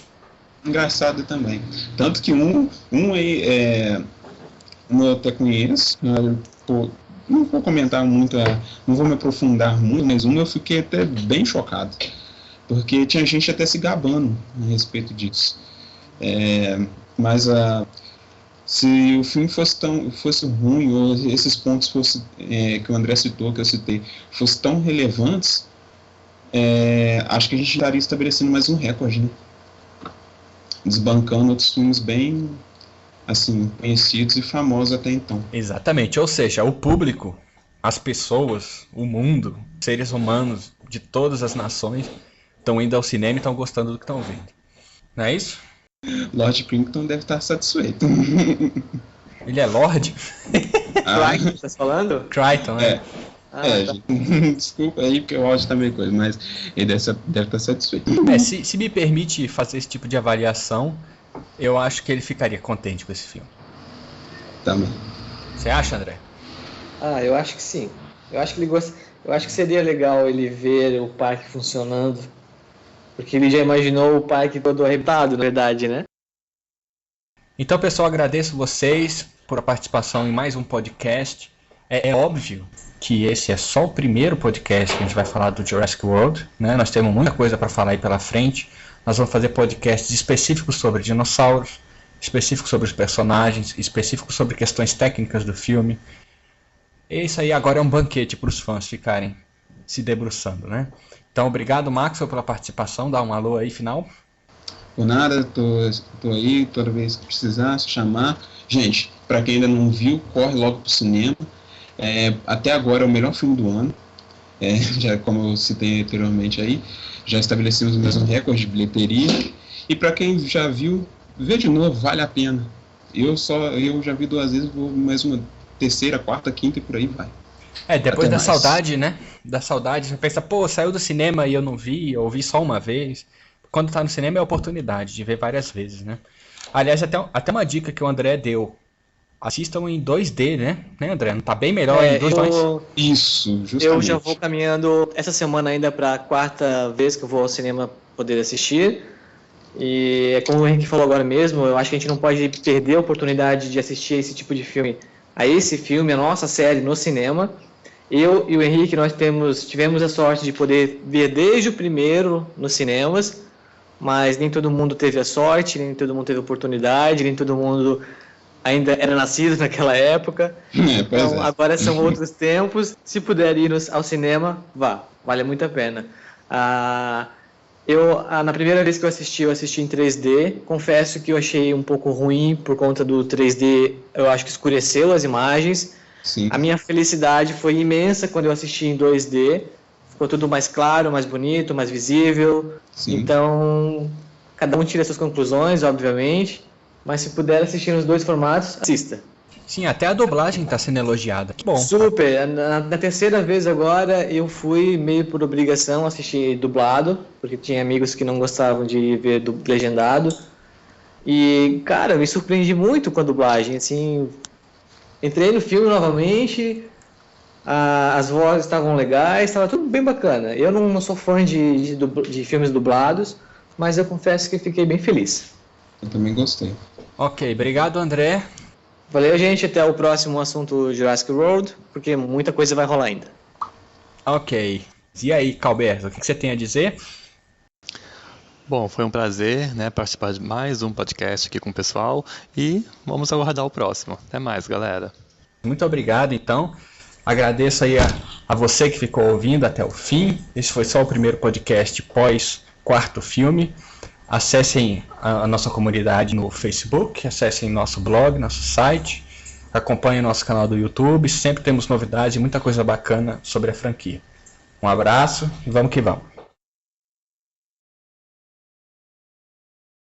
Engraçado também. Tanto que um aí, eu até conheço, não vou comentar muito, não vou me aprofundar muito, mas eu fiquei até bem chocado, porque tinha gente até se gabando a respeito disso. Mas se o filme fosse ruim, ou esses pontos que o André citou, que eu citei, fossem tão relevantes, acho que a gente estaria estabelecendo mais um recorde, né? Desbancando outros filmes bem assim, conhecidos e famosos até então. Exatamente, ou seja, o público, as pessoas, o mundo, seres humanos de todas as nações estão indo ao cinema e estão gostando do que estão vendo. Não é isso? Lord Crichton deve estar satisfeito. Ele é Lord? Crichton, tá falando? Crichton, né? Tá. Desculpa aí, porque o áudio tá meio coisa, mas ele deve estar satisfeito. Se me permite fazer esse tipo de avaliação, eu acho que ele ficaria contente com esse filme. Também. Você acha, André? Eu acho que sim. Eu acho que seria legal ele ver o parque funcionando, porque ele já imaginou o parque todo arrebentado, na verdade, né? Então, pessoal, agradeço vocês por a participação em mais um podcast. É óbvio que esse é só o primeiro podcast que a gente vai falar do Jurassic World, né? Nós temos muita coisa para falar aí pela frente. Nós vamos fazer podcasts específicos sobre dinossauros, específicos sobre os personagens, específicos sobre questões técnicas do filme. E isso aí agora é um banquete para os fãs ficarem se debruçando, né? Então, obrigado, Maxwell, pela participação. Dá um alô aí, final. Por nada, tô aí toda vez que precisar, se chamar. Gente, para quem ainda não viu, corre logo pro cinema. Até agora é o melhor filme do ano. Já como eu citei anteriormente aí, já estabelecemos o mesmo recorde de bilheteria. E para quem já viu, vê de novo, vale a pena. Eu já vi 2 vezes, vou mais uma terceira, quarta, quinta e por aí vai. Depois da saudade, né? Da saudade, você pensa, saiu do cinema e eu não vi, ou vi só uma vez. Quando tá no cinema é a oportunidade de ver várias vezes, né? Aliás, até uma dica que o André deu. Assistam em 2D, né, André? Não tá bem melhor em 2D? Isso, justamente. Eu já vou caminhando essa semana ainda para a 4ª vez que eu vou ao cinema poder assistir. E é como o Henrique falou agora mesmo, eu acho que a gente não pode perder a oportunidade de assistir esse tipo de filme, a nossa série no cinema. Eu e o Henrique, nós tivemos a sorte de poder ver desde o primeiro nos cinemas, mas nem todo mundo teve a sorte, nem todo mundo teve a oportunidade, nem todo mundo ainda era nascido naquela época. Então, agora são outros tempos. Se puder ir ao cinema, vá, vale muito a pena. Na primeira vez que eu assisti em 3D. Confesso que eu achei um pouco ruim por conta do 3D, eu acho que escureceu as imagens. Sim. A minha felicidade foi imensa quando eu assisti em 2D. Ficou tudo mais claro, mais bonito, mais visível. Sim. Então, cada um tira suas conclusões, obviamente. Mas se puder assistir nos 2 formatos, assista. Sim, até a dublagem está sendo elogiada. Que bom. Super. Na terceira vez agora, eu fui meio por obrigação assistir dublado, porque tinha amigos que não gostavam de ver legendado. E, cara, me surpreendi muito com a dublagem. Assim, entrei no filme novamente, as vozes estavam legais, estava tudo bem bacana. Eu não sou fã de filmes dublados, mas eu confesso que fiquei bem feliz. Eu também gostei. Ok, obrigado, André. Valeu, gente. Até o próximo assunto Jurassic World, porque muita coisa vai rolar ainda. Ok. E aí, Calberto, o que você tem a dizer? Bom, foi um prazer, né, participar de mais um podcast aqui com o pessoal e vamos aguardar o próximo. Até mais, galera. Muito obrigado, então. Agradeço aí a você que ficou ouvindo até o fim. Esse foi só o primeiro podcast pós quarto filme. Acessem a nossa comunidade no Facebook, acessem nosso blog, nosso site, acompanhem nosso canal do YouTube. Sempre temos novidades e muita coisa bacana sobre a franquia. Um abraço e vamos que vamos.